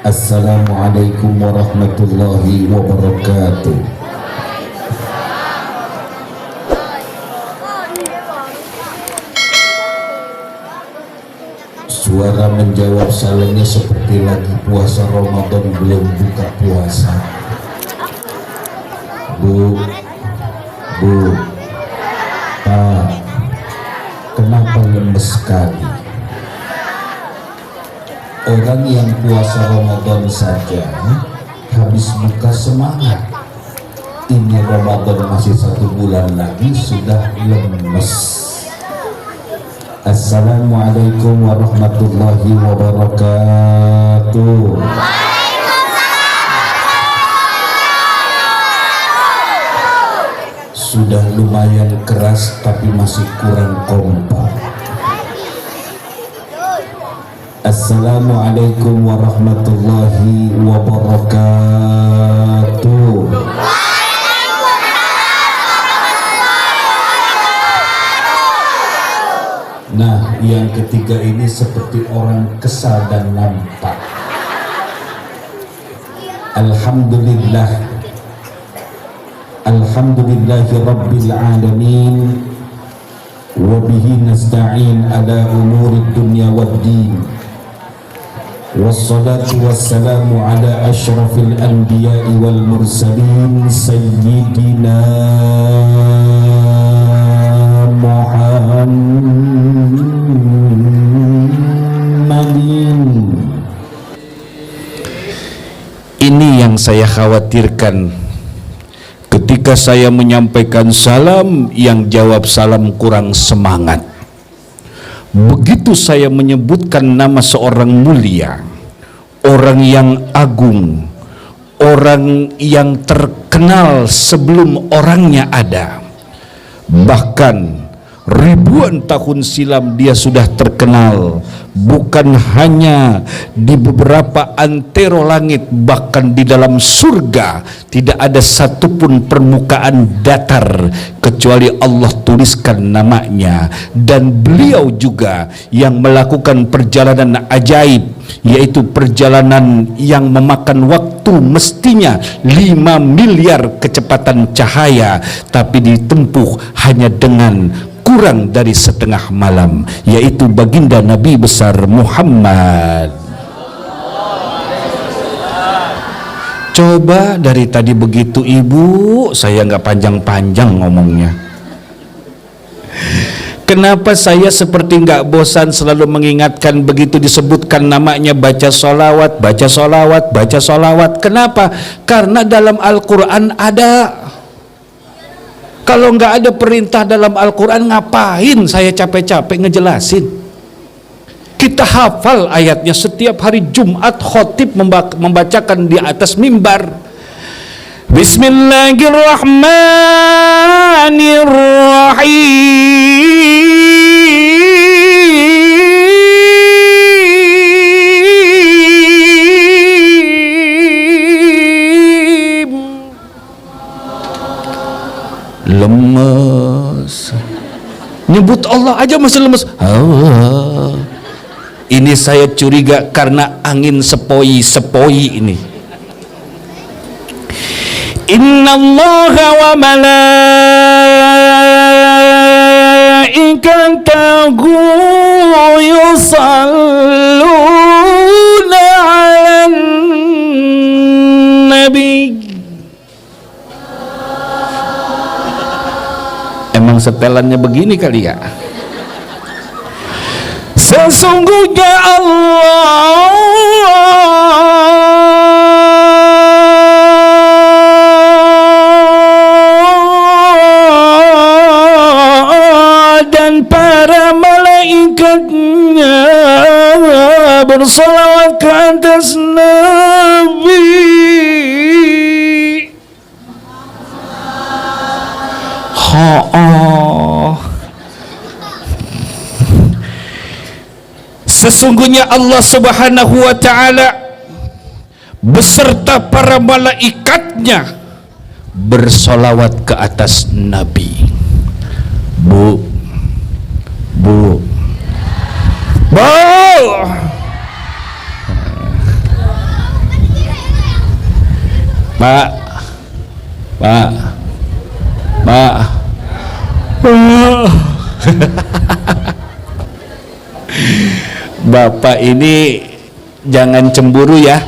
Assalamualaikum warahmatullahi wabarakatuh. Suara menjawab salamnya seperti lagi puasa Ramadan belum buka puasa. Bu, Pak, kenapa lemes sekali? Orang yang puasa Ramadan saja habis buka semangat. Ini Ramadan masih 1 bulan lagi sudah lemes. Assalamualaikum warahmatullahi wabarakatuh. Sudah lumayan keras tapi masih kurang kompak. Assalamualaikum warahmatullahi wabarakatuh. Nah, yang ketiga ini seperti orang kesal dan nampak. Alhamdulillah, alhamdulillahi rabbil alamin, wa bihi nasta'in ala umurid dunya waddin. Wassalatu wassalamu ala ashrafil anbiya'i wal mursalin sayyidina Muhammadin. Ini yang saya khawatirkan ketika saya menyampaikan salam, yang jawab salam kurang semangat. Begitu saya menyebutkan nama seorang mulia, orang yang agung, orang yang terkenal sebelum orangnya ada, bahkan ribuan tahun silam dia sudah terkenal, bukan hanya di beberapa antero langit, bahkan di dalam surga tidak ada satupun permukaan datar kecuali Allah tuliskan namanya. Dan beliau juga yang melakukan perjalanan ajaib, yaitu perjalanan yang memakan waktu mestinya 5 miliar kecepatan cahaya, tapi ditempuh hanya dengan kurang dari setengah malam, yaitu baginda Nabi besar Muhammad. Coba dari tadi begitu ibu, saya nggak panjang-panjang ngomongnya. Kenapa saya seperti nggak bosan selalu mengingatkan begitu disebutkan namanya baca sholawat, baca sholawat, baca sholawat? Kenapa? Karena dalam Al-Quran ada. Kalau nggak ada perintah dalam Al-Quran, ngapain saya capek-capek ngejelasin? Kita hafal ayatnya setiap hari Jumat, khotib membacakan di atas mimbar. Bismillahirrahmanirrahim. Lemes, nyebut Allah aja masih lemes. Ini saya curiga karena angin sepoi-sepoi ini. Innallaha wa malaikatahu yusalluna 'alan nabi. Emang setelannya begini kali ya? Sesungguhnya Allah dan para malaikatnya bersalawat ke atas Nabi. Sesungguhnya Allah Subhanahu wa ta'ala beserta para malaikatnya bersolawat ke atas Nabi. Bu, Pak, Pak, Pak. Bapak ini jangan cemburu ya.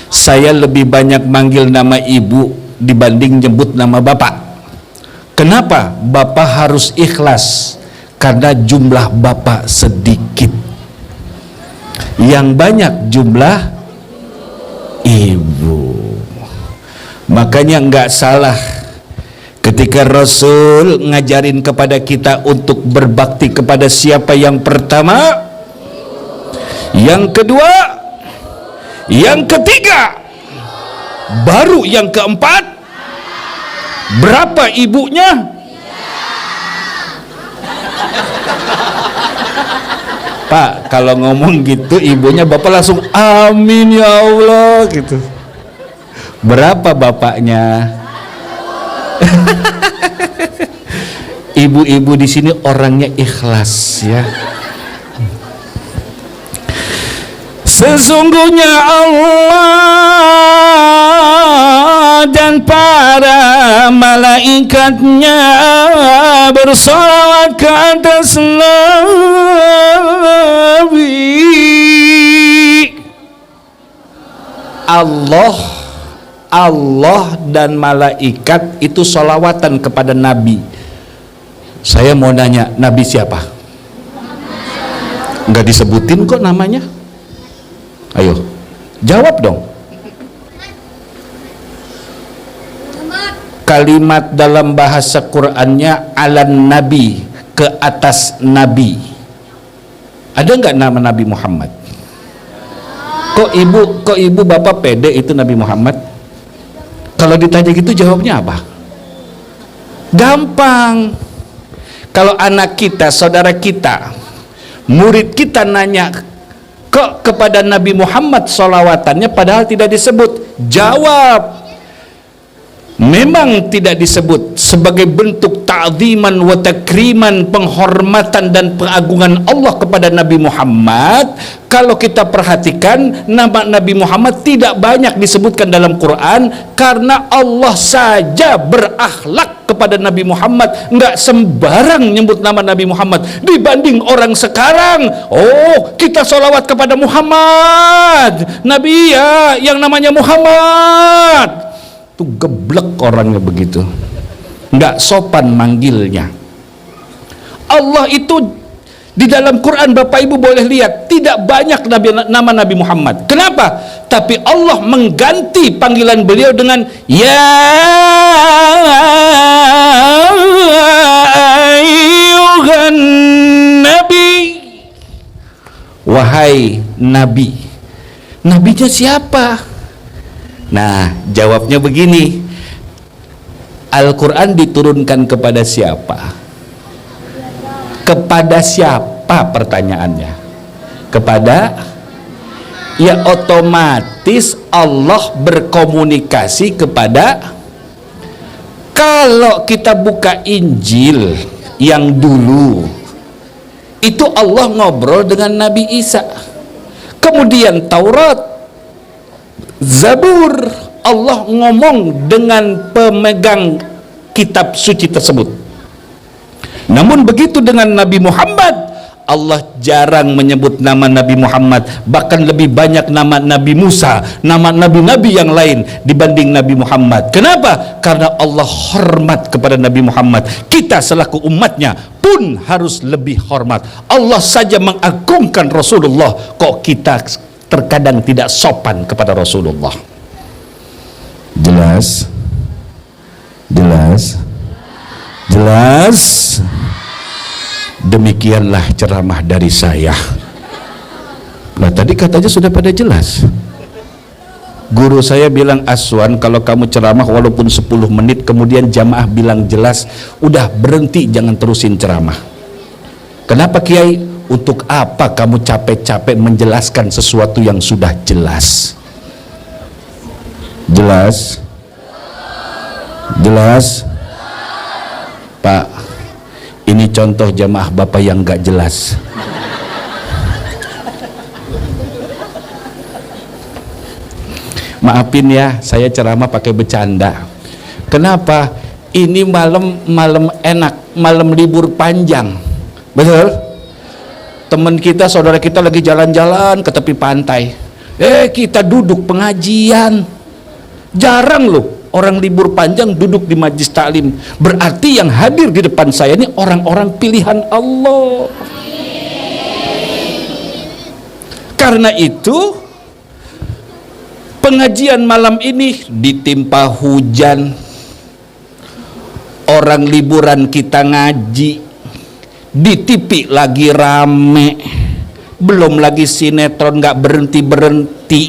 Saya lebih banyak manggil nama ibu dibanding nyebut nama bapak. Kenapa? Bapak harus ikhlas karena jumlah bapak sedikit. Yang banyak jumlah ibu. Makanya nggak salah ketika Rasul ngajarin kepada kita untuk berbakti kepada siapa yang pertama, yang kedua, yang ketiga, baru yang keempat. Berapa ibunya? Pak, kalau ngomong gitu ibunya bapak langsung amin ya Allah gitu. Berapa bapaknya? Ibu-ibu di sini orangnya ikhlas ya. Sesungguhnya Allah dan para malaikatnya bersolawat ke atas Nabi. Allah dan malaikat itu solawatan kepada Nabi. Saya mau nanya, Nabi siapa? Nggak disebutin kok namanya. Ayo, jawab dong. Kalimat dalam bahasa Qur'annya alan Nabi, ke atas Nabi. Ada nggak nama Nabi Muhammad? Kok ibu bapak pede itu Nabi Muhammad? Kalau ditanya gitu jawabnya apa? Gampang. Kalau anak kita, saudara kita, murid kita nanya kok kepada Nabi Muhammad sholawatannya padahal tidak disebut, jawab memang tidak disebut sebagai bentuk ta'ziman wa takriman, penghormatan dan pengagungan Allah kepada Nabi Muhammad. Kalau kita perhatikan nama Nabi Muhammad tidak banyak disebutkan dalam Quran karena Allah saja berakhlak kepada Nabi Muhammad, nggak sembarang nyebut nama Nabi Muhammad. Dibanding orang sekarang, oh kita sholawat kepada Muhammad, Nabi ya yang namanya Muhammad. Itu geblek orangnya begitu, nggak sopan manggilnya. Allah itu di dalam Quran Bapak Ibu boleh lihat tidak banyak nama Nabi Muhammad. Kenapa? Tapi Allah mengganti panggilan beliau dengan ya ayyuhan nabi. Wahai nabi. Nabinya siapa? Nah, jawabnya begini. Al-Quran diturunkan kepada siapa? Kepada siapa pertanyaannya? Kepada, ya otomatis Allah berkomunikasi kepada. Kalau kita buka Injil yang dulu, itu Allah ngobrol dengan Nabi Isa. Kemudian Taurat, Zabur, Allah ngomong dengan pemegang kitab suci tersebut. Namun begitu dengan Nabi Muhammad, Allah jarang menyebut nama Nabi Muhammad, bahkan lebih banyak nama Nabi Musa, nama nabi-nabi yang lain dibanding Nabi Muhammad. Kenapa? Karena Allah hormat kepada Nabi Muhammad. Kita selaku umatnya pun harus lebih hormat. Allah saja mengagungkan Rasulullah, kok kita terkadang tidak sopan kepada Rasulullah. Jelas? Jelas? Jelas? Demikianlah ceramah dari saya. Nah tadi katanya sudah pada jelas. Guru saya bilang, Aswan, kalau kamu ceramah walaupun 10 menit kemudian jamaah bilang jelas, udah berhenti, jangan terusin ceramah. Kenapa Kiai? Untuk apa kamu capek-capek menjelaskan sesuatu yang sudah jelas? Jelas? Jelas? Pak, ini contoh jamaah Bapak yang gak jelas. Maafin ya, saya ceramah pakai bercanda. Kenapa? Ini malam enak, malam libur panjang. Betul? Teman kita, saudara kita lagi jalan-jalan ke tepi pantai. Kita duduk pengajian. Jarang loh orang libur panjang duduk di majlis taklim. Berarti yang hadir di depan saya ini orang-orang pilihan Allah. Karena itu pengajian malam ini ditimpa hujan, orang liburan kita ngaji, di TV lagi rame, belum lagi sinetron gak berhenti-berhenti,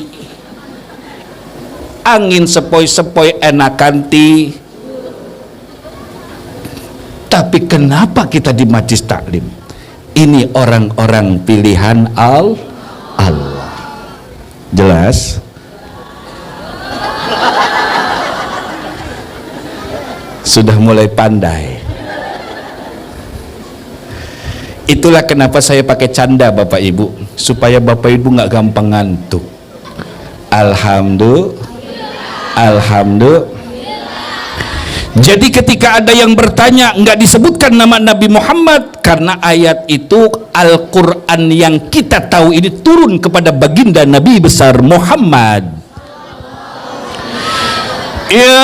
angin sepoi-sepoi enakan tapi kenapa kita di majlis taklim? Ini orang-orang pilihan Allah. Jelas? Sudah mulai pandai. Itulah kenapa saya pakai canda Bapak Ibu, supaya Bapak Ibu nggak gampang ngantuk. Alhamdulillah. Jadi ketika ada yang bertanya, nggak disebutkan nama Nabi Muhammad, karena ayat itu Al-Quran yang kita tahu ini turun kepada baginda Nabi besar Muhammad. Ya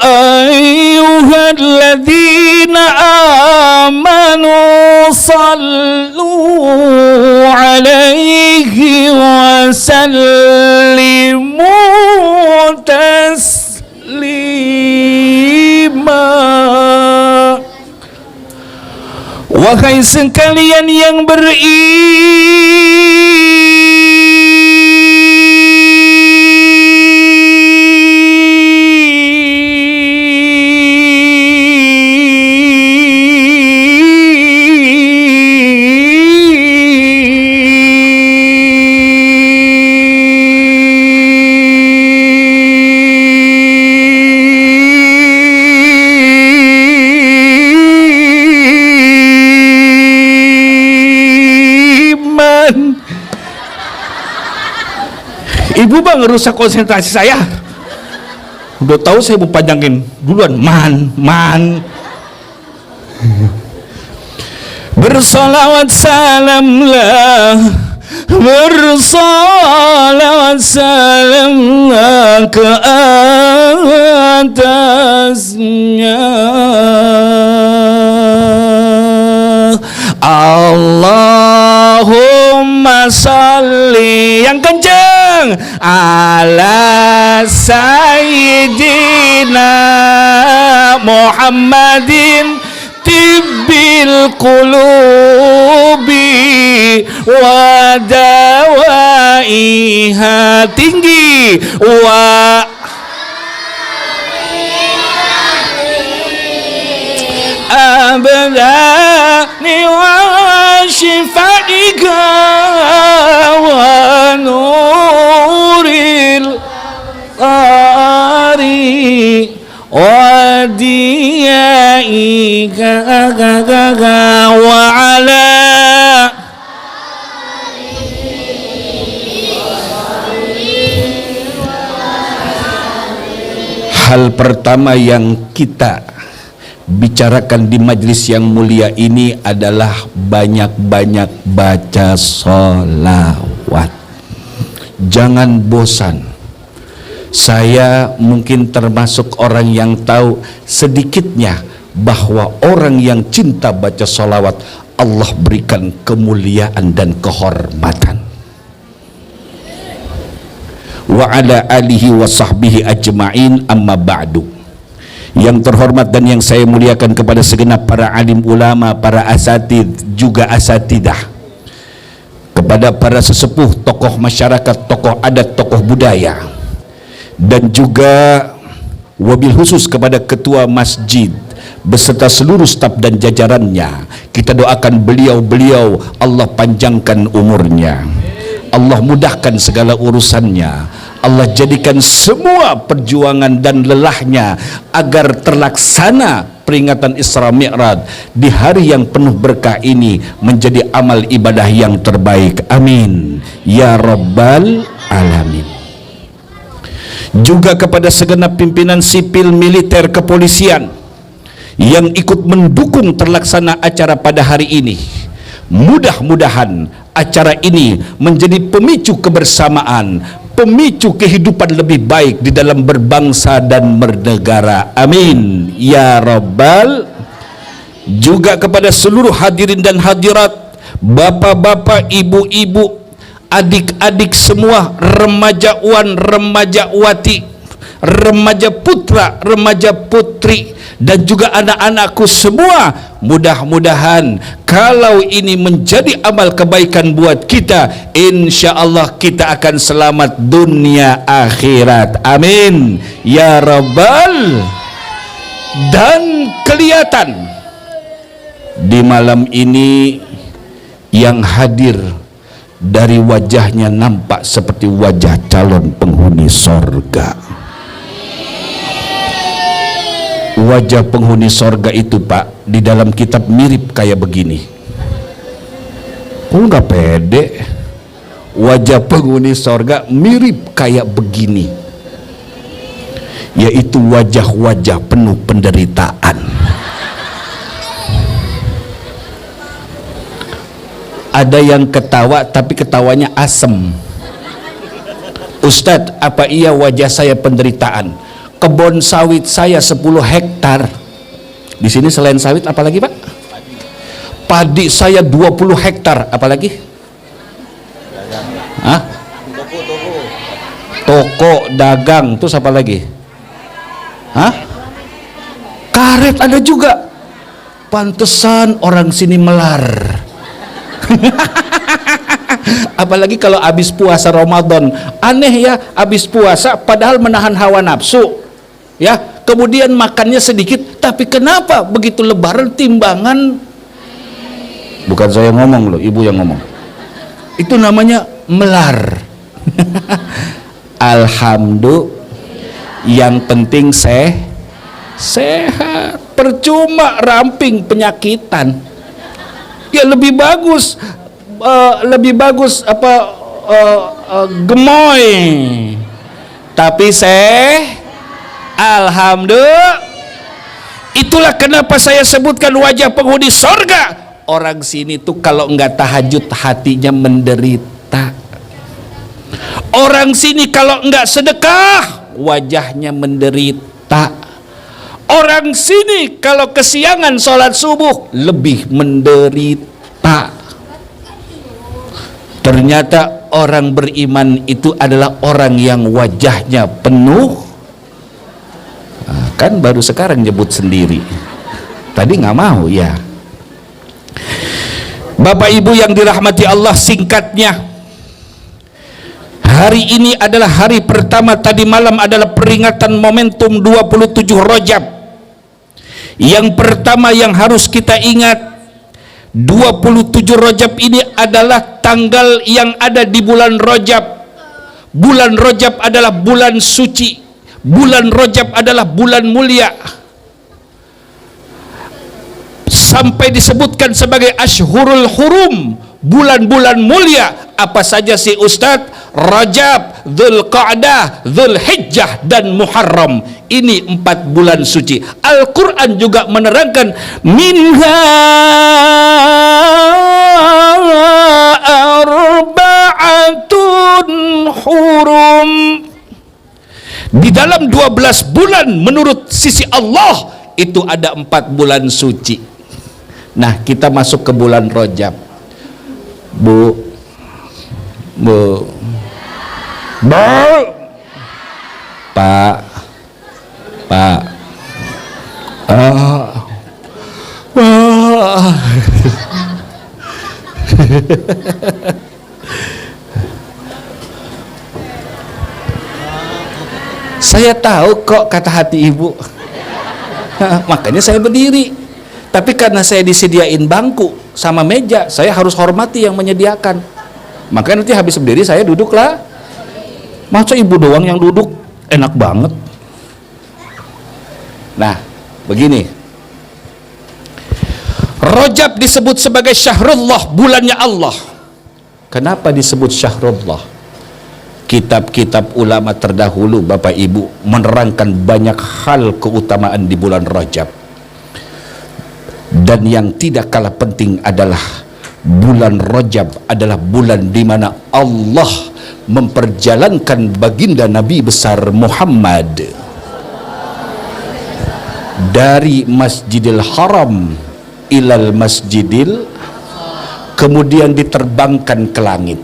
ayyuhalladzina amanu sallu alaihi wa sallimu taslima. Wahai sekalian yang Ibu bang ngerusak konsentrasi saya. Udah tahu saya mau panjangin duluan. Man. Bersalawat salamlah, bersalawat salamlah ke atasnya. Allahumma salli yang kencang ala sayyidina Muhammadin tibbil qulubi wa dawaiha, tinggi, wa abdani wa shifaika wa nuril qari wa diyaika wa ala hal pertama yang kita bicarakan di majlis yang mulia ini adalah banyak-banyak baca sholawat. Jangan bosan. Saya mungkin termasuk orang yang tahu sedikitnya bahwa orang yang cinta baca sholawat Allah berikan kemuliaan dan kehormatan. Wa ala alihi wa sahbihi ajma'in, amma ba'du. Yang terhormat dan yang saya muliakan kepada segenap para alim ulama, para asatid, juga asatidah, kepada para sesepuh, tokoh masyarakat, tokoh adat, tokoh budaya, dan juga wabil khusus kepada ketua masjid beserta seluruh staf dan jajarannya. Kita doakan beliau-beliau Allah panjangkan umurnya, Allah mudahkan segala urusannya, Allah jadikan semua perjuangan dan lelahnya agar terlaksana peringatan Isra Mi'raj di hari yang penuh berkah ini menjadi amal ibadah yang terbaik. Amin ya rabbal alamin. Juga kepada segenap pimpinan sipil, militer, kepolisian yang ikut mendukung terlaksana acara pada hari ini, mudah-mudahan acara ini menjadi pemicu kebersamaan, pemicu kehidupan lebih baik di dalam berbangsa dan bernegara. Amin ya rabbal. Juga kepada seluruh hadirin dan hadirat, bapak-bapak, ibu-ibu, adik-adik semua, remaja wan, remaja wati, remaja putra, remaja putri, dan juga anak-anakku semua, mudah-mudahan kalau ini menjadi amal kebaikan buat kita, insya Allah kita akan selamat dunia akhirat. Amin ya rabbal. Dan kelihatan di malam ini yang hadir dari wajahnya nampak seperti wajah calon penghuni sorga. Wajah penghuni sorga itu, Pak, di dalam kitab mirip kayak begini. Enggak pede. Wajah penghuni sorga mirip kayak begini, yaitu wajah-wajah penuh penderitaan. Ada yang ketawa tapi ketawanya asem. Ustadz, apa iya wajah saya penderitaan? Kebun sawit saya 10 hektar. Di sini selain sawit apalagi, Pak? Padi saya 20 hektar, apalagi? Hah? Toko dagang, terus apa lagi? Hah? Karet ada juga. Pantesan orang sini melar. Apalagi kalau habis puasa Ramadan. Aneh ya, habis puasa padahal menahan hawa nafsu, ya, kemudian makannya sedikit, tapi kenapa begitu lebaran timbangan? Bukan saya ngomong loh, ibu yang ngomong. Itu namanya melar. Alhamdulillah, yang penting sehat. Percuma ramping penyakitan. Ya lebih bagus gemoy tapi alhamdulillah. Itulah kenapa saya sebutkan wajah penghuni sorga. Orang sini tuh kalau enggak tahajud hatinya menderita. Orang sini kalau enggak sedekah wajahnya menderita. Orang sini kalau kesiangan sholat subuh lebih menderita. Ternyata orang beriman itu adalah orang yang wajahnya penuh. Nah, kan baru sekarang nyebut sendiri. Tadi nggak mau ya. Bapak Ibu yang dirahmati Allah, singkatnya, hari ini adalah hari pertama, tadi malam adalah peringatan momentum 27 Rajab. Yang pertama yang harus kita ingat, 27 Rajab ini adalah tanggal yang ada di bulan Rajab. Bulan Rajab adalah bulan suci. Bulan Rajab adalah bulan mulia. Sampai disebutkan sebagai Ashhurul Hurum, bulan-bulan mulia. Apa saja sih Ustadz? Rajab, Dzulqa'dah, Dzulhijjah, dan Muharram. Ini 4 bulan suci. Al-Quran juga menerangkan minha arba'atun hurum. Di dalam 12 bulan menurut sisi Allah itu ada 4 bulan suci. Nah, kita masuk ke bulan Rajab. Bu Pak saya tahu kok kata hati ibu. Makanya saya berdiri. Tapi karena saya disediain bangku sama meja, saya harus hormati yang menyediakan. Makanya nanti habis berdiri saya duduklah. Masa ibu doang yang duduk? Enak banget. Nah, begini, Rajab disebut sebagai Syahrullah, bulannya Allah. Kenapa disebut Syahrullah? Kitab-kitab ulama terdahulu, Bapak Ibu, menerangkan banyak hal keutamaan di bulan Rajab. Dan yang tidak kalah penting adalah bulan Rajab adalah bulan di mana Allah memperjalankan baginda Nabi besar Muhammad dari Masjidil Haram ilal Masjidil, kemudian diterbangkan ke langit.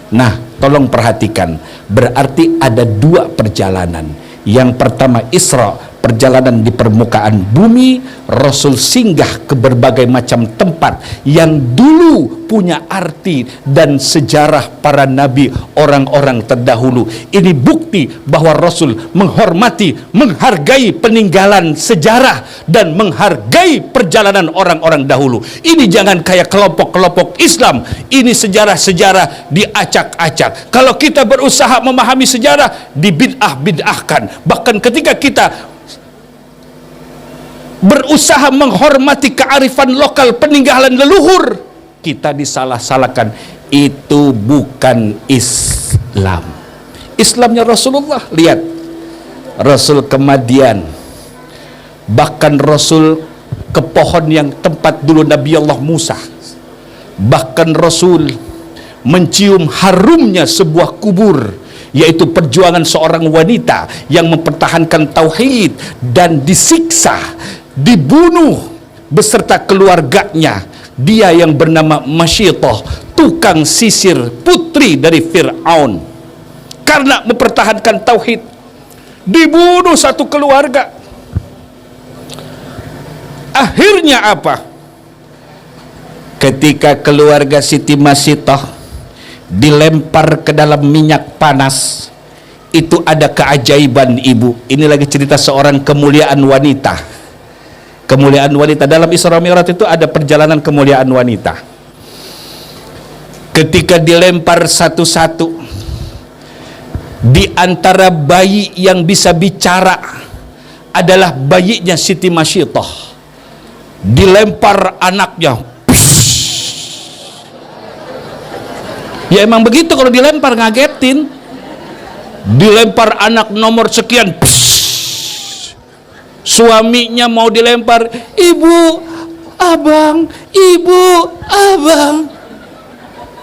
Nah, tolong perhatikan, berarti ada dua perjalanan. Yang pertama Isra, perjalanan di permukaan bumi, Rasul singgah ke berbagai macam tempat yang dulu punya arti dan sejarah para nabi, orang-orang terdahulu. Ini bukti bahwa Rasul menghormati, menghargai peninggalan sejarah dan menghargai perjalanan orang-orang dahulu. Ini jangan kayak kelompok-kelompok Islam, ini sejarah-sejarah diacak-acak. Kalau kita berusaha memahami sejarah, dibid'ah-bid'ahkan. Bahkan ketika kita berusaha menghormati kearifan lokal peninggalan leluhur, kita disalah-salahkan. Itu bukan Islam. Islamnya Rasulullah. Lihat, Rasul ke Madian, bahkan Rasul ke pohon yang tempat dulu Nabi Allah Musa, bahkan Rasul mencium harumnya sebuah kubur, yaitu perjuangan seorang wanita yang mempertahankan tauhid dan disiksa, dibunuh beserta keluarganya. Dia yang bernama Masyitah, tukang sisir putri dari Fir'aun, karena mempertahankan tauhid dibunuh satu keluarga. Akhirnya apa? Ketika keluarga Siti Masyitah dilempar ke dalam minyak panas, itu ada keajaiban, Ibu. Ini lagi cerita seorang kemuliaan wanita. Kemuliaan wanita dalam Isra Mi'raj itu ada perjalanan kemuliaan wanita. Ketika dilempar satu-satu, di antara bayi yang bisa bicara adalah bayinya Siti Masyitah. Dilempar anaknya, ya emang begitu kalau dilempar, ngagetin. Dilempar anak nomor sekian, suaminya mau dilempar, ibu, abang, ibu, abang,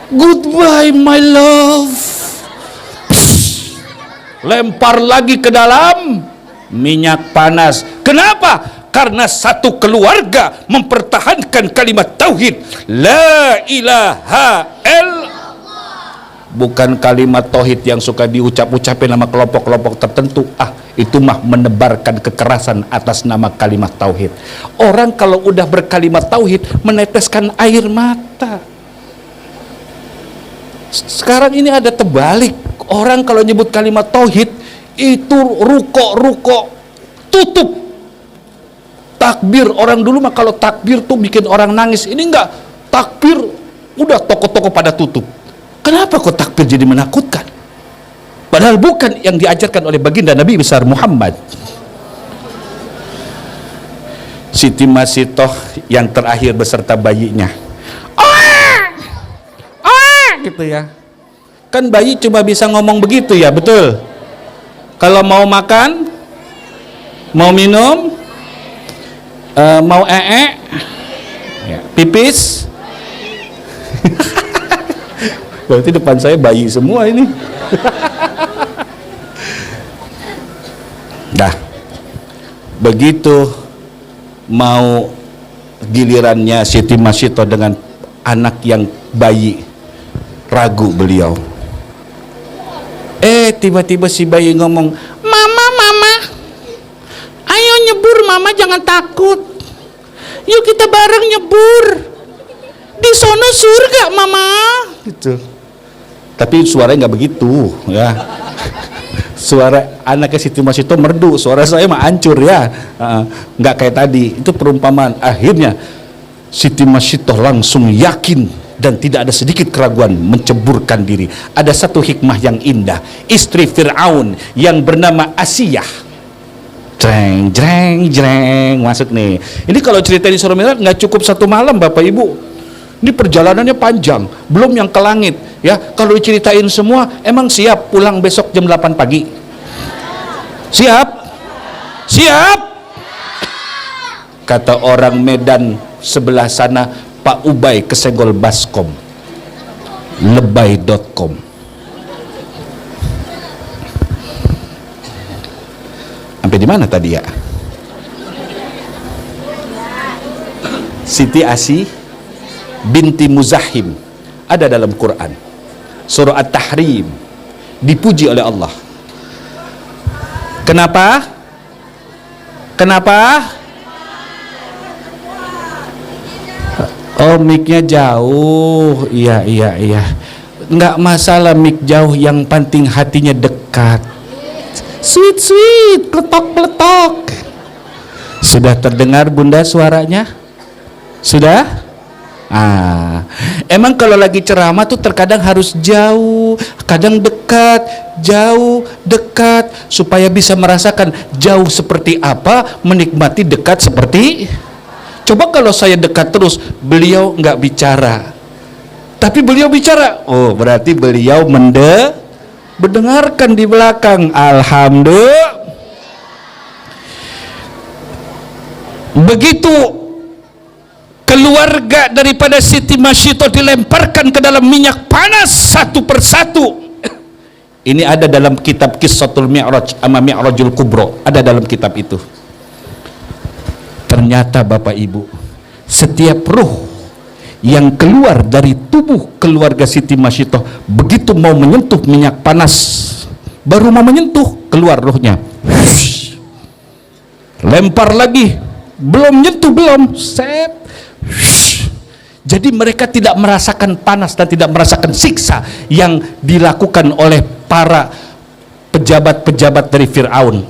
goodbye my love. Lempar lagi ke dalam minyak panas. Kenapa? Karena satu keluarga mempertahankan kalimat tauhid, la ilaha illallah. Bukan kalimat tauhid yang suka diucap-ucapin nama kelompok-kelompok tertentu. Itu mah menebarkan kekerasan atas nama kalimat tauhid. Orang kalau udah berkalimat tauhid meneteskan air mata. Sekarang ini ada terbalik. Orang kalau nyebut kalimat tauhid itu ruko-ruko tutup. Takbir, orang dulu mah kalau takbir tuh bikin orang nangis. Ini enggak, takbir udah toko-toko pada tutup. Kenapa kok takbir jadi menakutkan? Padahal bukan yang diajarkan oleh baginda Nabi besar Muhammad. Siti Masyitah yang terakhir beserta bayinya, gitu ya. Kan bayi cuma bisa ngomong begitu ya, betul? Kalau mau makan, mau minum, mau ya, pipis. Berarti depan saya bayi semua ini. Dah, begitu mau gilirannya Siti Masyitah dengan anak yang bayi, ragu beliau. Tiba-tiba si bayi ngomong, mama, ayo nyebur mama, jangan takut. Yuk kita bareng nyebur. Di sono surga mama. Gitu. Tapi suaranya nggak begitu ya. Suara anaknya Siti Masyitah merdu, suara saya mah hancur ya. Nggak kayak tadi. Itu perumpamaan. Akhirnya Siti Masyitah langsung yakin dan tidak ada sedikit keraguan menceburkan diri. Ada satu hikmah yang indah. Istri Fir'aun yang bernama Asiyah, Jreng, jreng, jreng, masuk nih. Ini kalau cerita di Surah Mi'raj nggak cukup 1 malam Bapak Ibu. Ini perjalanannya panjang, belum yang ke langit. Ya, kalau diceritain semua, emang siap pulang besok jam 8 pagi? Siap? Siap? Kata orang Medan sebelah sana, Pak Ubay kesenggol baskom, lebay.com. Sampai di mana tadi ya? Siti Asy binti Muzahim ada dalam Quran, surah At-Tahrim, dipuji oleh Allah. Kenapa? Kenapa? Oh, mic-nya jauh. Iya. Nggak masalah mic jauh, yang penting hatinya dekat. Sweet, kletok. Sudah terdengar Bunda suaranya? Sudah? Emang kalau lagi ceramah tuh terkadang harus jauh, kadang dekat, jauh, dekat, supaya bisa merasakan jauh seperti apa, menikmati dekat seperti. Coba kalau saya dekat terus, beliau nggak bicara, tapi beliau bicara, oh berarti beliau mendengarkan di belakang. Alhamdulillah. Begitu keluarga daripada Siti Masyito dilemparkan ke dalam minyak panas satu persatu. Ini ada dalam kitab Qissatul Mi'raj ama Mi'rajul Kubro, ada dalam kitab itu. Ternyata Bapak Ibu, setiap ruh yang keluar dari tubuh keluarga Siti Masyito, begitu mau menyentuh minyak panas, baru mau menyentuh, keluar ruhnya, lempar lagi, belum nyentuh, belum set. Jadi mereka tidak merasakan panas dan tidak merasakan siksa yang dilakukan oleh para pejabat-pejabat dari Fir'aun.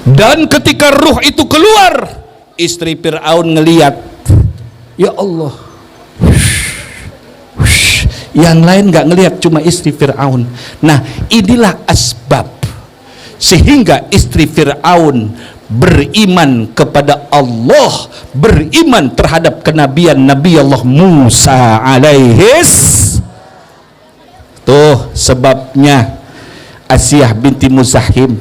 Dan ketika ruh itu keluar, istri Fir'aun ngeliat, ya Allah, yang lain nggak ngelihat, cuma istri Fir'aun. Nah, inilah asbab sehingga istri Fir'aun beriman kepada Allah, beriman terhadap kenabian Nabi Allah Musa alaihis. Tuh sebabnya Asyah binti Muzahim.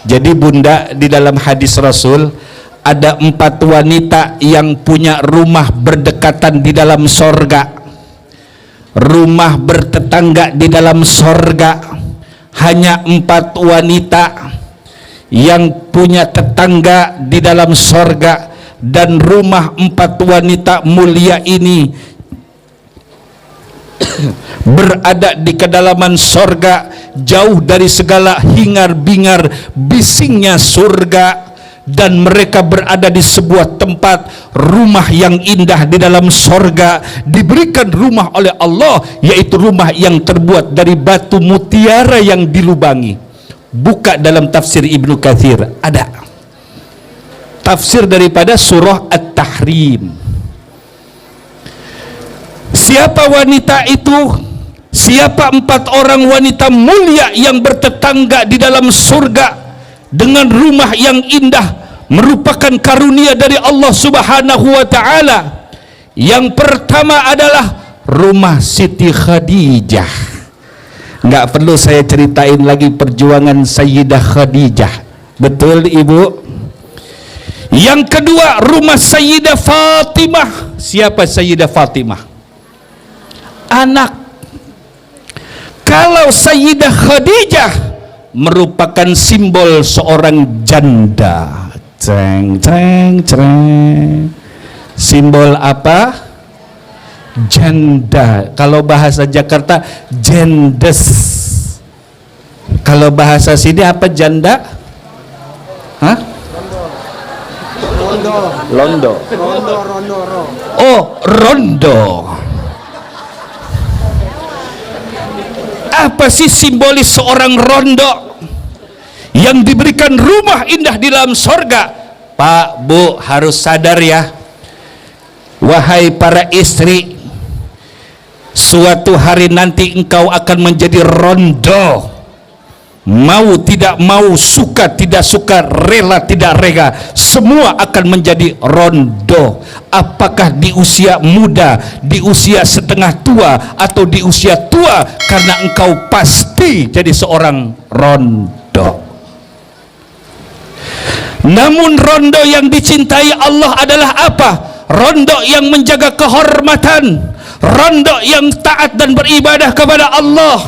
Jadi Bunda, di dalam hadis Rasul ada 4 wanita yang punya rumah berdekatan di dalam sorga, rumah bertetangga di dalam sorga. Hanya 4 wanita yang punya tetangga di dalam sorga, dan rumah 4 wanita mulia ini berada di kedalaman sorga, jauh dari segala hingar-bingar bisingnya surga, dan mereka berada di sebuah tempat rumah yang indah di dalam sorga, diberikan rumah oleh Allah, yaitu rumah yang terbuat dari batu mutiara yang dilubangi. Buka dalam tafsir Ibnu Katsir, ada tafsir daripada surah At-Tahrim. Siapa wanita itu? Siapa 4 orang wanita mulia yang bertetangga di dalam surga dengan rumah yang indah, merupakan karunia dari Allah Subhanahu wa taala? Yang pertama adalah rumah Siti Khadijah. Nggak perlu saya ceritain lagi perjuangan Sayyidah Khadijah, betul Ibu? Yang kedua, rumah Sayyidah Fatimah. Siapa Sayyidah Fatimah? Anak. Kalau Sayyidah Khadijah merupakan simbol seorang janda. Ceng. Simbol apa? Janda. Kalau bahasa Jakarta jendes. Kalau bahasa sini apa janda? Hah? Londo. Oh, rondo. Apa sih simbolis seorang rondo yang diberikan rumah indah di dalam sorga? Pak, Bu, harus sadar ya, wahai para istri, suatu hari nanti engkau akan menjadi rondo. mau tidak mau, suka tidak suka, rela tidak rela, semua akan menjadi rondo. Apakah di usia muda, di usia setengah tua, atau di usia tua, karena engkau pasti jadi seorang rondo. Namun rondo yang dicintai Allah adalah apa? Rondo yang menjaga kehormatan, rondo yang taat dan beribadah kepada Allah,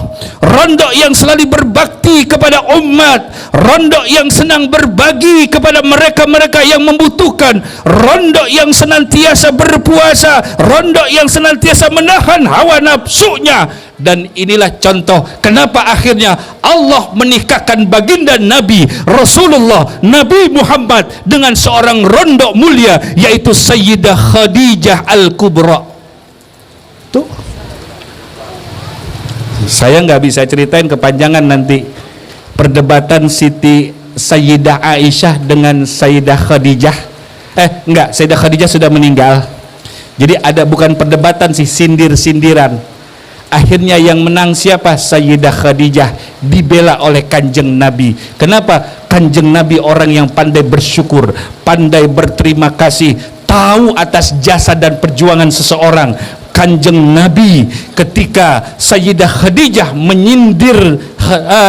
rondo yang selalu berbakti kepada umat, rondo yang senang berbagi kepada mereka-mereka yang membutuhkan, rondo yang senantiasa berpuasa, rondo yang senantiasa menahan hawa nafsunya. Dan inilah contoh kenapa akhirnya Allah menikahkan baginda Nabi Rasulullah Nabi Muhammad dengan seorang rondo mulia, yaitu Sayyidah Khadijah Al-Kubra. Tuh, saya nggak bisa ceritain, kepanjangan nanti perdebatan Siti Sayyidah Aisyah dengan Sayyidah Khadijah. Enggak, Sayyidah Khadijah sudah meninggal. Jadi ada, bukan perdebatan sih, sindir-sindiran. Akhirnya yang menang siapa? Sayyidah Khadijah, dibela oleh Kanjeng Nabi. Kenapa? Kanjeng Nabi orang yang pandai bersyukur, pandai berterima kasih, tahu atas jasa dan perjuangan seseorang. Kanjeng Nabi ketika Sayyidah Khadijah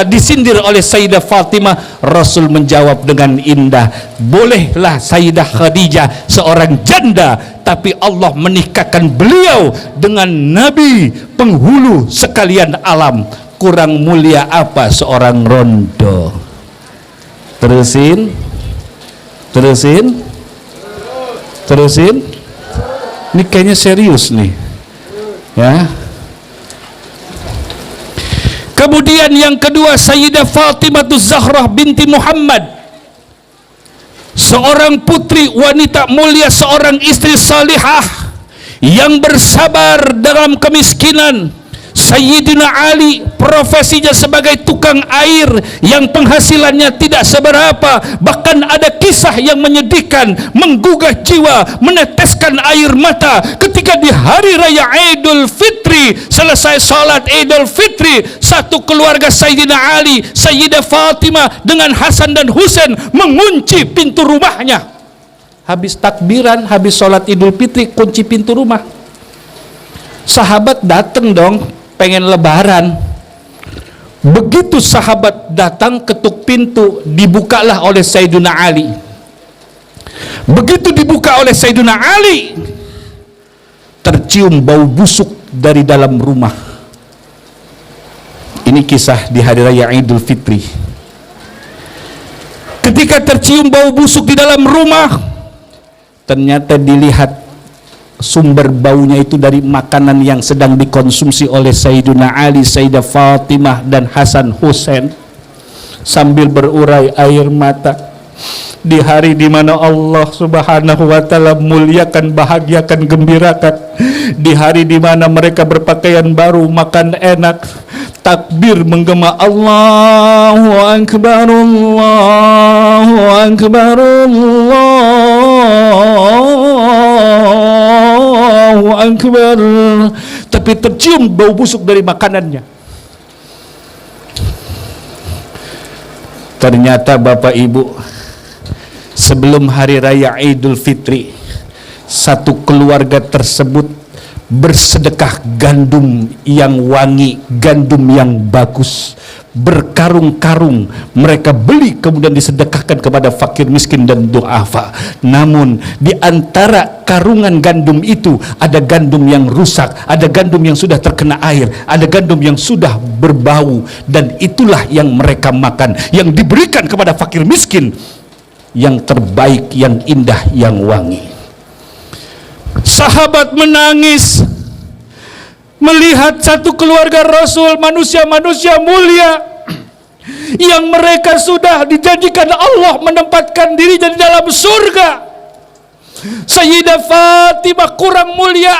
disindir oleh Sayyidah Fatimah, Rasul menjawab dengan indah, bolehlah Sayyidah Khadijah seorang janda, tapi Allah menikahkan beliau dengan Nabi penghulu sekalian alam. Kurang mulia apa seorang rondo? Terusin. Ini kayaknya serius nih. Ya. Kemudian yang kedua, Sayyidah Fatimah Zahrah binti Muhammad, seorang putri wanita mulia, seorang istri salihah yang bersabar dalam kemiskinan. Sayyidina Ali profesinya sebagai tukang air yang penghasilannya tidak seberapa, bahkan ada kisah yang menyedihkan, menggugah jiwa, meneteskan air mata ketika di hari raya Idul Fitri, selesai sholat Idul Fitri, satu keluarga Sayyidina Ali, Sayyidah Fatimah dengan Hasan dan Husain mengunci pintu rumahnya. Habis takbiran, habis sholat Idul Fitri, kunci pintu rumah. Sahabat datang dong, pengen lebaran. Begitu sahabat datang, ketuk pintu, dibukalah oleh Sayyidina Ali. Begitu dibuka oleh Sayyidina Ali, tercium bau busuk dari dalam rumah. Ini kisah di hari raya Idul Fitri. Ketika tercium bau busuk di dalam rumah, ternyata dilihat sumber baunya itu dari makanan yang sedang dikonsumsi oleh Sayyidina Ali, Sayyidah Fatimah dan Hasan Husain. Sambil berurai air mata, di hari di mana Allah Subhanahu wa taala muliakan, bahagiakan, gembirakan, di hari di mana mereka berpakaian baru, makan enak, takbir menggema Allahu Akbar, Allahu Akbar, Allahu Akbar, tapi tercium bau busuk dari makanannya. Ternyata Bapak Ibu, sebelum hari raya Idul Fitri, satu keluarga tersebut bersedekah gandum yang wangi, gandum yang bagus, berkarung-karung mereka beli, kemudian disedekahkan kepada fakir miskin dan duafa. Namun di antara karungan gandum itu ada gandum yang rusak, ada gandum yang sudah terkena air, ada gandum yang sudah berbau, dan itulah yang mereka makan, yang diberikan kepada fakir miskin, yang terbaik, yang indah, yang wangi. Sahabat menangis melihat satu keluarga Rasul, manusia-manusia mulia yang mereka sudah dijanjikan Allah menempatkan dirinya di dalam surga. Sayyidah Fatimah kurang mulia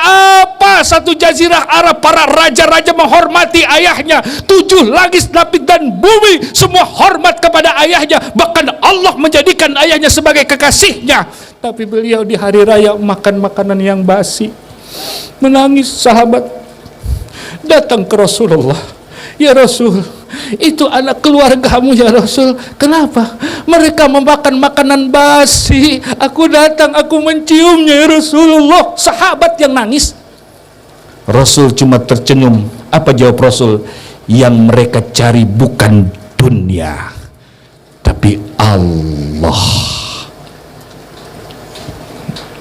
apa? Satu jazirah Arab, para raja-raja menghormati ayahnya, 7 langit, langit dan bumi semua hormat kepada ayahnya, bahkan Allah menjadikan ayahnya sebagai kekasihnya. Tapi beliau di hari raya makan makanan yang basi. Menangis sahabat, datang ke Rasulullah, ya Rasul, itu anak keluargamu ya Rasul. Kenapa? Mereka memakan makanan basi. Aku datang, aku menciumnya ya Rasulullah. Sahabat yang nangis. Rasul cuma tersenyum. Apa jawab Rasul? Yang mereka cari bukan dunia, tapi Allah.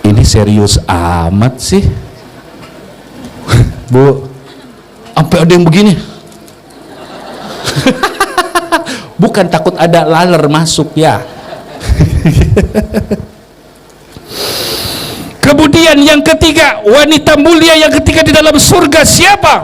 Ini serius amat sih, Bu. Sampai ada yang begini. Bukan takut ada laler masuk ya. Kemudian yang ketiga, wanita mulia yang ketiga di dalam surga siapa?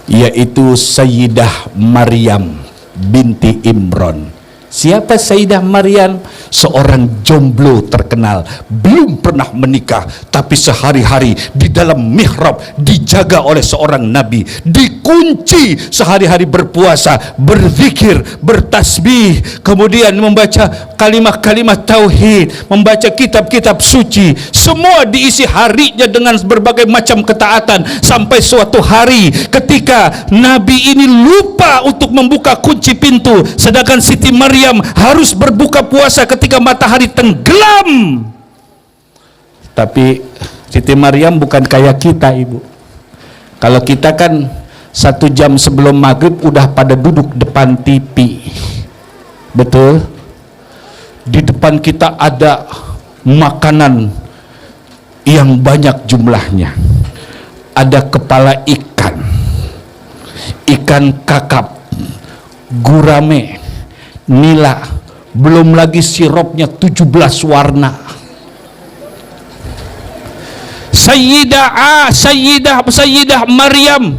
Yaitu Sayyidah Maryam binti Imran. Siapa Sayyidah Maryam? Seorang jomblo terkenal, belum pernah menikah, tapi sehari-hari di dalam mihrab dijaga oleh seorang nabi, dikunci sehari-hari berpuasa, berzikir, bertasbih, kemudian membaca kalimat-kalimat tauhid, membaca kitab-kitab suci, semua diisi harinya dengan berbagai macam ketaatan, sampai suatu hari ketika nabi ini lupa untuk membuka kunci pintu, sedangkan Siti Maryam harus berbuka puasa ketika matahari tenggelam. Tapi Siti Maryam bukan kayak kita, Ibu. Kalau kita kan 1 jam sebelum maghrib udah pada duduk depan TV. Betul? Di depan kita ada makanan yang banyak jumlahnya. Ada kepala ikan, ikan kakap, gurame, nila, belum lagi sirupnya 17 warna. Sayyidah Maryam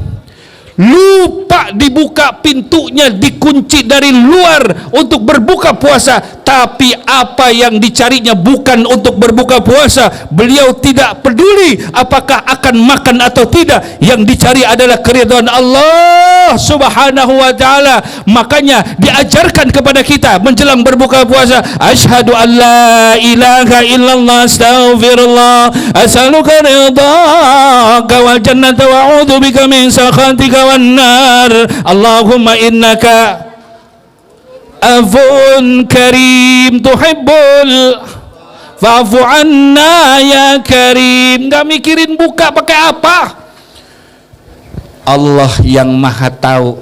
lupa dibuka pintunya, dikunci dari luar untuk berbuka puasa, tapi apa yang dicarinya bukan untuk berbuka puasa. Beliau tidak peduli apakah akan makan atau tidak, yang dicari adalah keridhaan Allah subhanahu wa ta'ala. Makanya diajarkan kepada kita menjelang berbuka puasa, asyhadu an la ilaha illallah astaghfirullah as'aluka ridhaka wal jannata wa a'udzu bika min sakhatika wan nar. Allahumma innaka afun karim tuhibbul fa'fu anna ya karim. Gak mikirin buka pakai apa. Allah yang maha tahu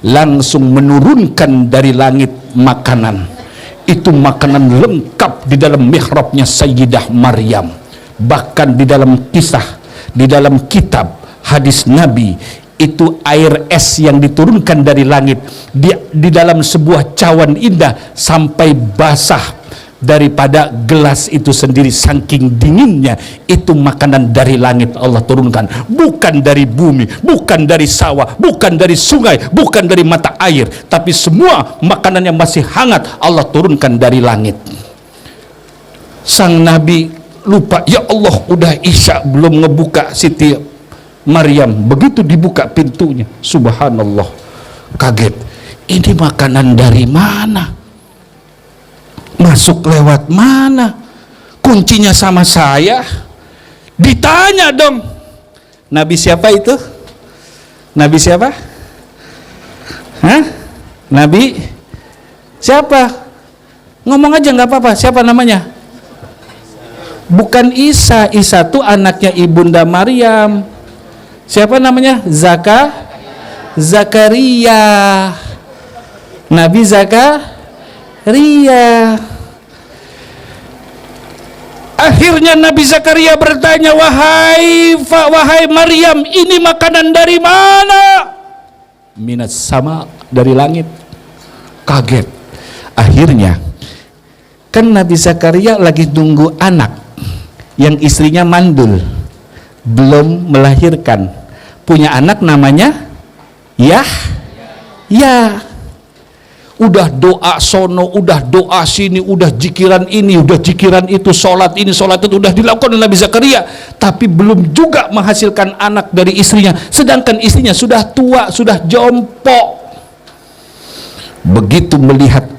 langsung menurunkan dari langit makanan. Itu makanan lengkap di dalam mihrabnya Sayyidah Maryam. Bahkan di dalam kisah, di dalam kitab hadis Nabi, itu air es yang diturunkan dari langit di dalam sebuah cawan indah sampai basah daripada gelas itu sendiri, saking dinginnya. Itu makanan dari langit Allah turunkan, bukan dari bumi, bukan dari sawah, bukan dari sungai, bukan dari mata air, tapi semua makanan yang masih hangat Allah turunkan dari langit. Sang Nabi lupa, ya Allah udah isya belum ngebuka. Siti Maryam begitu dibuka pintunya, subhanallah, kaget. Ini makanan dari mana? Masuk lewat mana? Kuncinya sama saya. Ditanya dong, Nabi siapa itu? Nabi siapa? Hah? Nabi siapa? Ngomong aja nggak apa-apa. Siapa namanya? Bukan Isa. Isa tuh anaknya ibunda Maryam. Siapa namanya? Zakaria. Nabi Zakaria. Akhirnya Nabi Zakaria bertanya, wahai Maryam, ini makanan dari mana? Minas sama, dari langit. Kaget. Akhirnya kan Nabi Zakaria lagi tunggu anak yang istrinya mandul, belum melahirkan, punya anak namanya Yahya. Udah doa sono, udah doa sini, udah jikiran ini, udah jikiran itu, sholat ini, sholat itu, udah dilakukan oleh Nabi Zakaria, tapi belum juga menghasilkan anak dari istrinya, sedangkan istrinya sudah tua, sudah jompo. Begitu melihat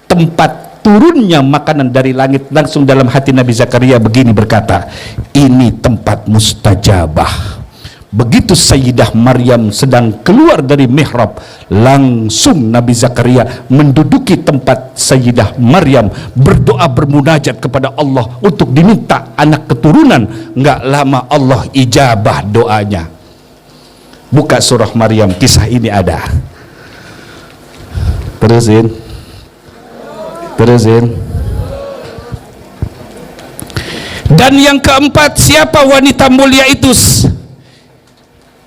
tempat turunnya makanan dari langit, langsung dalam hati Nabi Zakaria begini berkata, ini tempat mustajabah, Begitu Sayyidah Maryam sedang keluar dari mihrab, langsung Nabi Zakaria menduduki tempat Sayyidah Maryam, berdoa bermunajat kepada Allah untuk diminta anak keturunan. Enggak lama Allah ijabah doanya. Buka surah Maryam, kisah ini ada. Terusin. Dan yang keempat, siapa wanita mulia itu?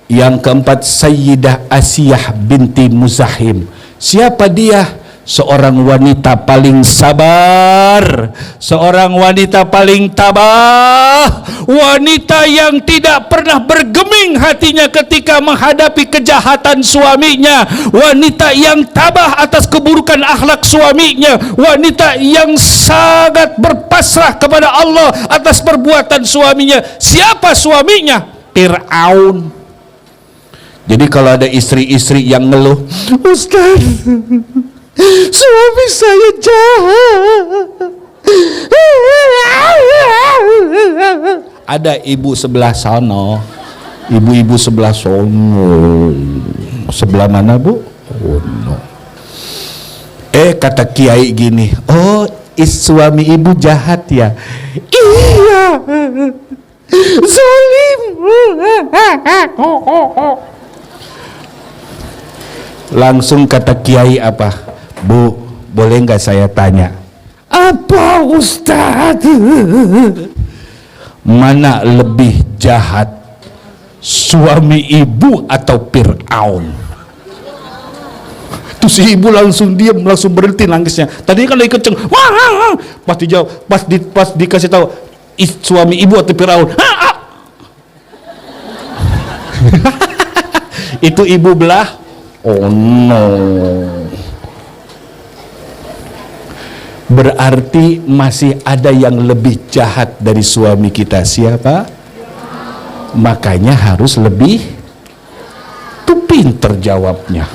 Yang keempat, Sayyidah Asiyah binti Muzahim. Siapa dia? Seorang wanita paling sabar, seorang wanita paling tabah, wanita yang tidak pernah bergeming hatinya ketika menghadapi kejahatan suaminya, wanita yang tabah atas keburukan akhlak suaminya, wanita yang sangat berpasrah kepada Allah atas perbuatan suaminya. Siapa suaminya? Fir'aun. Jadi kalau ada istri-istri yang ngeluh, Ustaz, suami saya jahat. Ada ibu sebelah sana, ibu-ibu sebelah sono. Sebelah mana, Bu? Oh, no. Kata kiai gini, oh, suami ibu jahat ya? Iya, zalim. Langsung kata kiai apa? Bu, boleh nggak saya tanya? Apa, Ustaz? Mana lebih jahat, suami ibu atau Fir'aun? Tuh si ibu langsung diam, langsung berhenti nangisnya. Tadinya kan lagi kenceng, wah, pas dijawab, pas dikasih tahu suami ibu atau Fir'aun, itu ibu belah. Oh no. Berarti masih ada yang lebih jahat dari suami kita. Siapa? Makanya harus lebih tuh pinter jawabnya.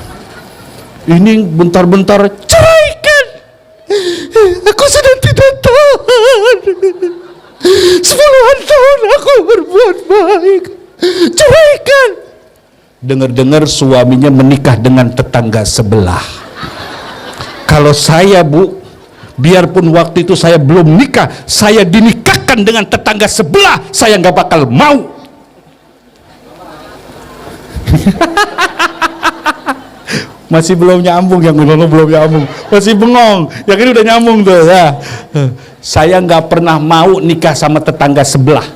Ini bentar-bentar ceraikan. Aku sudah tidak tahan. 10-an tahun aku berbuat baik. Ceraikan. Dengar-dengar suaminya menikah dengan tetangga sebelah. Kalau saya, Bu, biarpun waktu itu saya belum nikah, saya dinikahkan dengan tetangga sebelah, saya nggak bakal mau. Masih belum nyambung, yang belum nyambung, masih bengong. Yang ini udah nyambung tuh ya. Saya nggak pernah mau nikah sama tetangga sebelah.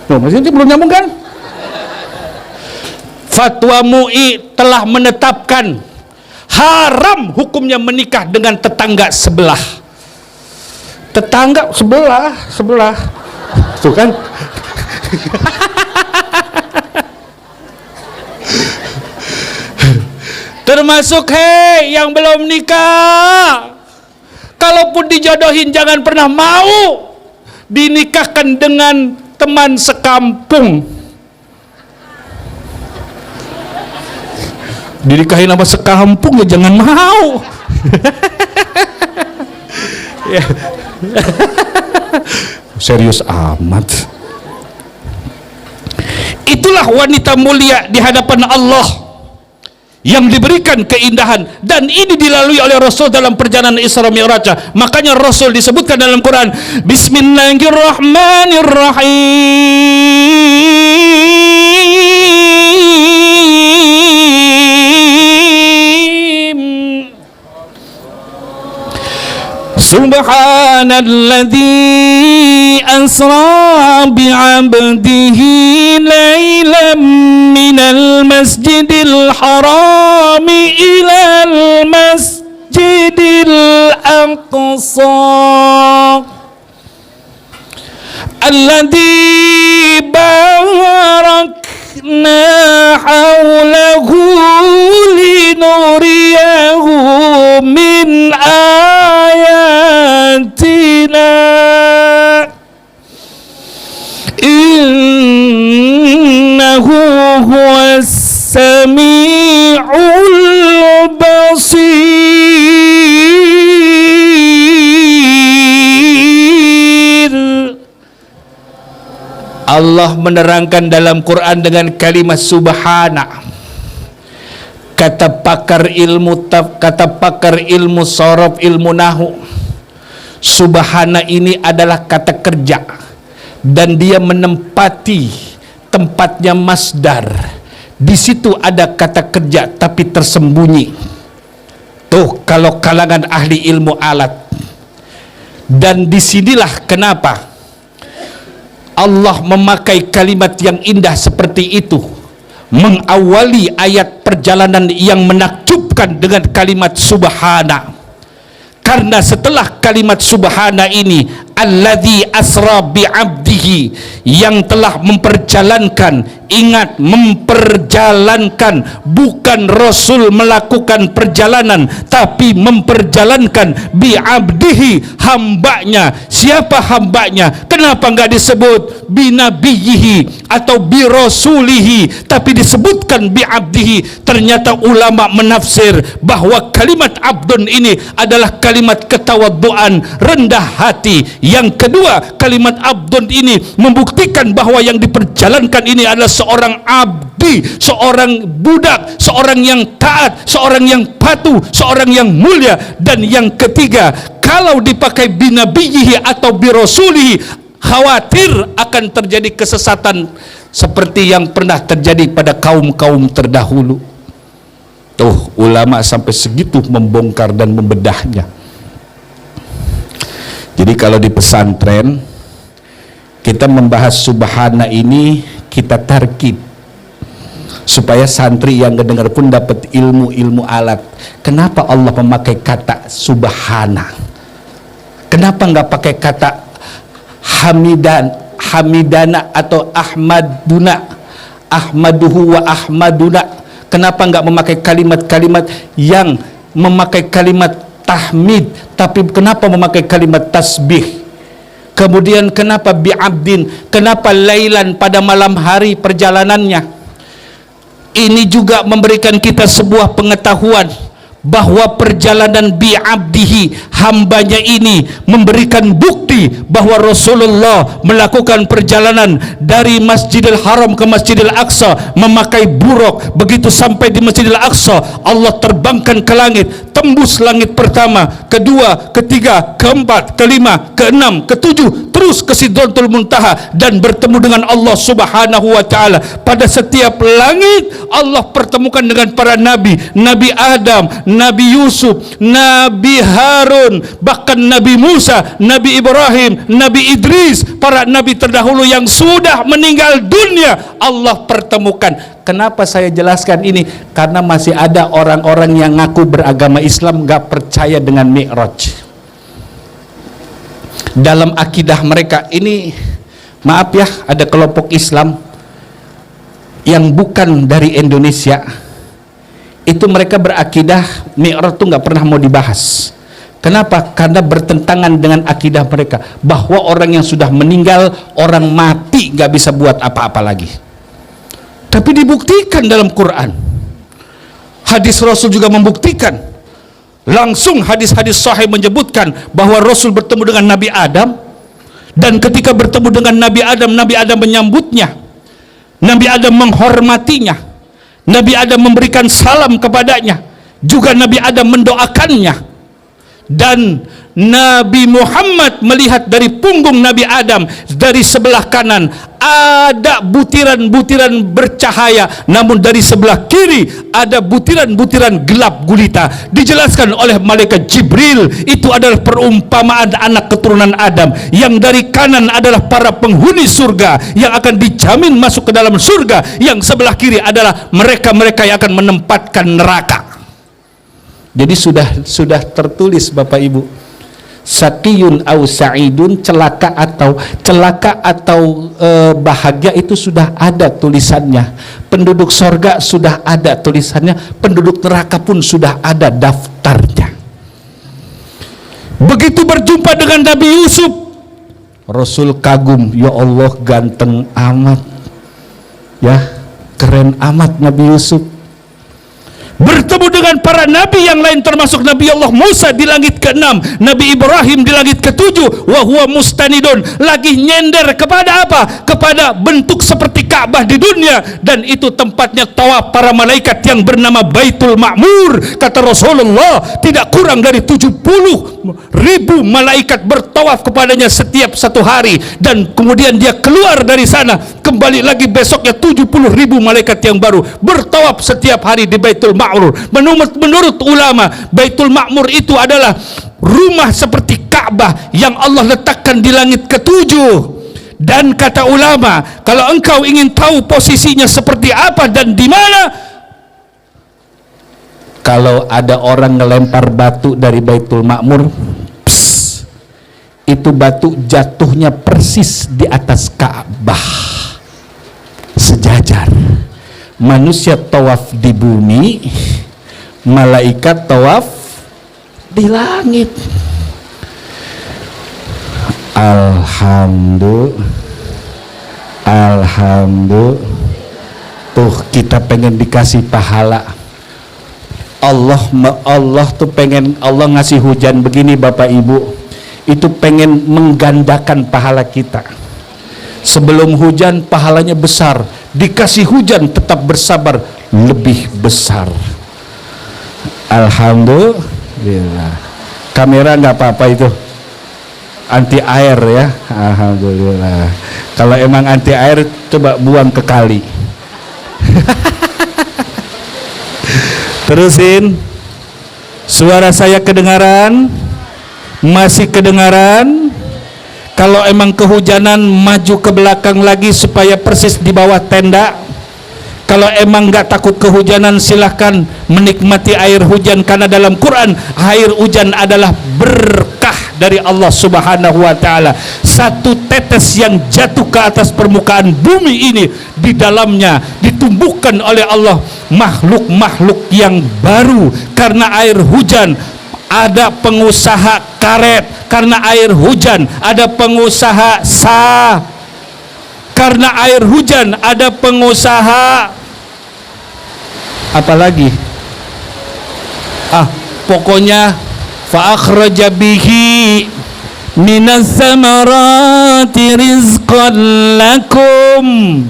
Loh, masih ini belum nyambung kan? Fatwa MUI telah menetapkan haram hukumnya menikah dengan tetangga sebelah. Tetangga sebelah. Tuh kan? Termasuk yang belum nikah, kalaupun dijodohin jangan pernah mau dinikahkan dengan teman sekampung. Dinikahin sama sekampung ya jangan mau. Serius amat. Itulah wanita mulia di hadapan Allah yang diberikan keindahan, dan ini dilalui oleh Rasul dalam perjalanan Isra Mi'raj. Makanya Rasul disebutkan dalam Quran, Bismillahirrahmanirrahim. Subhanalladzi asra bi'abdihi laylan minal masjidil harami ilal masjidil aqsa alladzi barakna hawlahu linuriyahu min ayatina innahu huwas sami'ul basir. Allah menerangkan dalam Quran dengan kalimat subhana. Kata pakar ilmu sorof, ilmu nahu, subhana ini adalah kata kerja dan dia menempati tempatnya masdar. Di situ ada kata kerja tapi tersembunyi. Tuh kalau kalangan ahli ilmu alat. Dan disinilah kenapa Allah memakai kalimat yang indah seperti itu, mengawali ayat perjalanan yang menakjubkan dengan kalimat subhana. Karena setelah kalimat subhana ini, alladzi asra bi 'abdihi, yang telah memperjalankan, ingat memperjalankan, bukan Rasul melakukan perjalanan tapi memperjalankan, bi 'abdihi, hambanya. Siapa hambanya? Kenapa enggak disebut bi nabiyhi atau bi rasulihi tapi disebutkan bi 'abdihi? Ternyata ulama menafsir bahwa kalimat abdun ini adalah kalimat ketawadhuan, rendah hati. Yang kedua, kalimat abdun ini membuktikan bahwa yang diperjalankan ini adalah seorang abdi, seorang budak, seorang yang taat, seorang yang patuh, seorang yang mulia. Dan yang ketiga, kalau dipakai binabiyihi atau birasulihi, khawatir akan terjadi kesesatan seperti yang pernah terjadi pada kaum-kaum terdahulu. Tuh ulama sampai segitu membongkar dan membedahnya. Jadi kalau di pesantren kita membahas subhana ini, kita tarkib supaya santri yang mendengar pun dapat ilmu alat. Kenapa Allah memakai kata subhana? Kenapa nggak pakai kata hamidana atau ahmaduhu wa ahmaduna? Kenapa nggak memakai kalimat-kalimat yang memakai kalimat tahmid, tapi kenapa memakai kalimat tasbih? Kemudian kenapa bi'abdin? Kenapa lailan, pada malam hari perjalanannya? Ini juga memberikan kita sebuah pengetahuan bahwa perjalanan bi'abdihi, hambanya ini, memberikan bukti bahwa Rasulullah melakukan perjalanan dari Masjidil Haram ke Masjidil Aqsa memakai buruk. Begitu sampai di Masjidil Aqsa, Allah terbangkan ke langit, tembus langit pertama, kedua, ketiga, keempat, kelima, keenam, ketujuh, terus ke Sidratul Muntaha dan bertemu dengan Allah Subhanahu wa taala. Pada setiap langit Allah pertemukan dengan para nabi, Nabi Adam, Nabi Yusuf, Nabi Harun, bahkan Nabi Musa, Nabi Ibrahim, Nabi Idris, para nabi terdahulu yang sudah meninggal dunia Allah pertemukan. Kenapa saya jelaskan ini? Karena masih ada orang-orang yang ngaku beragama Islam gak percaya dengan Mi'raj. Dalam akidah mereka ini, maaf ya, ada kelompok Islam yang bukan dari Indonesia, itu mereka berakidah Mi'raj itu gak pernah mau dibahas. Kenapa? Karena bertentangan dengan akidah mereka bahwa orang yang sudah meninggal, orang mati gak bisa buat apa-apa lagi. Tapi dibuktikan dalam Quran, hadis Rasul juga membuktikan. Langsung hadis-hadis sahih menyebutkan bahwa Rasul bertemu dengan Nabi Adam, dan ketika bertemu dengan Nabi Adam menyambutnya, Nabi Adam menghormatinya, Nabi Adam memberikan salam kepadanya, juga Nabi Adam mendoakannya. Dan Nabi Muhammad melihat dari punggung Nabi Adam, dari sebelah kanan ada butiran-butiran bercahaya, namun dari sebelah kiri ada butiran-butiran gelap gulita. Dijelaskan oleh malaikat Jibril, itu adalah perumpamaan anak keturunan Adam. Yang dari kanan adalah para penghuni surga yang akan dijamin masuk ke dalam surga, yang sebelah kiri adalah mereka-mereka yang akan menempatkan neraka. Jadi sudah tertulis Bapak Ibu, sakiyun au sa'idun, celaka atau bahagia, itu sudah ada tulisannya. Penduduk sorga sudah ada tulisannya, penduduk neraka pun sudah ada daftarnya. Begitu berjumpa dengan Nabi Yusuf, Rasul kagum, ya Allah ganteng amat, ya keren amat Nabi Yusuf. Bertemu bertemu dengan para nabi yang lain, termasuk Nabi Allah Musa di langit ke-6, Nabi Ibrahim di langit ke-7, wa huwa mustanidun, lagi nyender kepada apa? Kepada bentuk seperti Ka'bah di dunia, dan itu tempatnya tawaf para malaikat yang bernama Baitul Ma'mur. Kata Rasulullah, tidak kurang dari 70.000 malaikat bertawaf kepadanya setiap satu hari, dan kemudian dia keluar dari sana, kembali lagi besoknya 70.000 malaikat yang baru bertawaf setiap hari di Baitul Ma'mur. Menurut ulama, Baitul Ma'mur itu adalah rumah seperti Ka'bah yang Allah letakkan di langit ke-7. Dan kata ulama, kalau engkau ingin tahu posisinya seperti apa dan di mana, kalau ada orang ngelempar batu dari Baitul Ma'mur, itu batu jatuhnya persis di atas Ka'bah, sejajar. Manusia tawaf di bumi, malaikat tawaf di langit. Alhamdulillah, tuh kita pengen dikasih pahala. Allah tuh pengen, Allah ngasih hujan begini Bapak Ibu, itu pengen menggandakan pahala kita. Sebelum hujan pahalanya besar, dikasih hujan tetap bersabar lebih besar. Alhamdulillah. Kamera nggak apa-apa itu, anti air ya. Alhamdulillah. Kalau emang anti air, coba buang ke kali. Terusin. Suara saya kedengaran? Masih kedengaran? Kalau emang kehujanan, maju ke belakang lagi supaya persis di bawah tenda. Kalau emang nggak takut kehujanan, silahkan menikmati air hujan, karena dalam Quran air hujan adalah berkah dari Allah Subhanahu wa Ta'ala. Satu tetes yang jatuh ke atas permukaan bumi ini, di dalamnya ditumbuhkan oleh Allah makhluk-makhluk yang baru. Karena air hujan ada pengusaha karet, karena air hujan ada pengusaha sah, karena air hujan ada pengusaha apalagi, pokoknya fa akhraja bihi minas samarati rizqan lakum.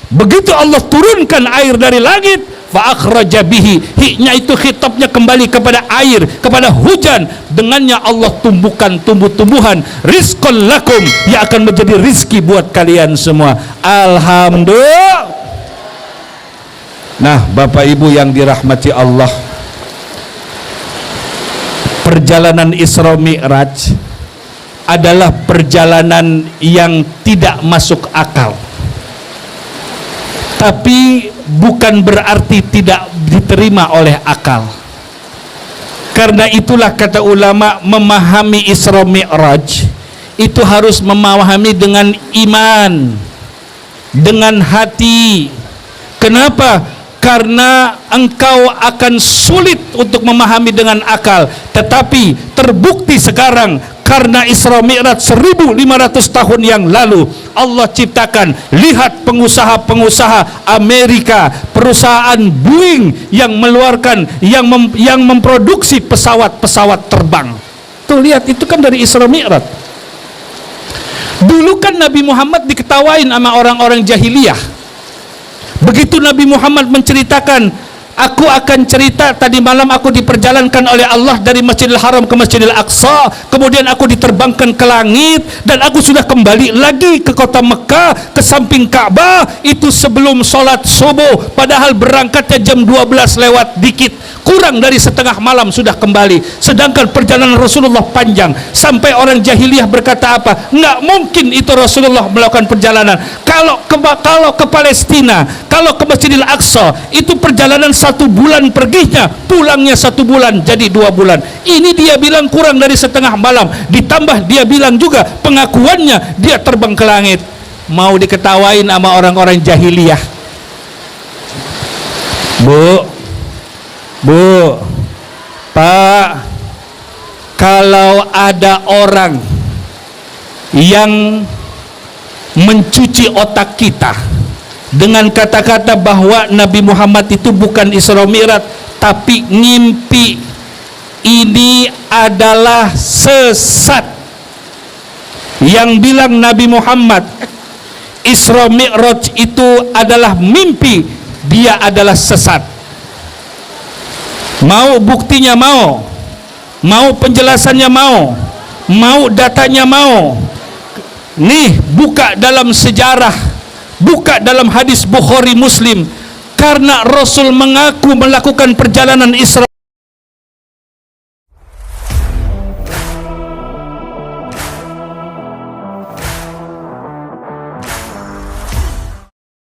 Begitu Allah turunkan air dari langit, fa akhraja bihi, hi-nya itu khitabnya kembali kepada air, kepada hujan. Dengannya Allah tumbuhkan tumbuh-tumbuhan, rizqan lakum, yang akan menjadi rizki buat kalian semua. Alhamdulillah. Nah, Bapak Ibu yang dirahmati Allah, perjalanan Isra Mi'raj adalah perjalanan yang tidak masuk akal, tapi bukan berarti tidak diterima oleh akal. Karena itulah kata ulama, memahami Isra Mi'raj itu harus memahami dengan iman, dengan hati. Kenapa? Karena engkau akan sulit untuk memahami dengan akal. Tetapi terbukti sekarang, karena Isra Mi'raj 1500 tahun yang lalu Allah ciptakan. Lihat pengusaha-pengusaha Amerika, perusahaan Boeing yang mengeluarkan, yang memproduksi pesawat-pesawat terbang. Tuh lihat, itu kan dari Isra Mi'raj. Dulu kan Nabi Muhammad diketawain sama orang-orang jahiliyah. Begitu Nabi Muhammad menceritakan, aku akan cerita, tadi malam aku diperjalankan oleh Allah dari Masjidil Haram ke Masjidil Aqsa, kemudian aku diterbangkan ke langit, dan aku sudah kembali lagi ke kota Mekah, ke samping Ka'bah, itu sebelum sholat subuh, padahal berangkatnya jam 12 lewat dikit, kurang dari setengah malam sudah kembali. Sedangkan perjalanan Rasulullah panjang, sampai orang jahiliyah berkata apa? Nggak mungkin itu Rasulullah melakukan perjalanan. Kalau ke Palestina, kalau ke Masjidil Aqsa, itu perjalanan 1 bulan perginya, pulangnya 1 bulan, jadi 2 bulan. Ini dia bilang kurang dari setengah malam, ditambah dia bilang juga pengakuannya dia terbang ke langit. Mau diketawain sama orang-orang jahiliyah. Bu, Pak, kalau ada orang yang mencuci otak kita dengan kata-kata bahwa Nabi Muhammad itu bukan Isra Mi'raj, tapi ngimpi ini adalah sesat. Yang bilang Nabi Muhammad Isra Mi'raj itu adalah mimpi, dia adalah sesat. Mau buktinya, mau penjelasannya, mau datanya, nih buka dalam sejarah, buka dalam hadis Bukhari Muslim. Karena Rasul mengaku melakukan perjalanan Isra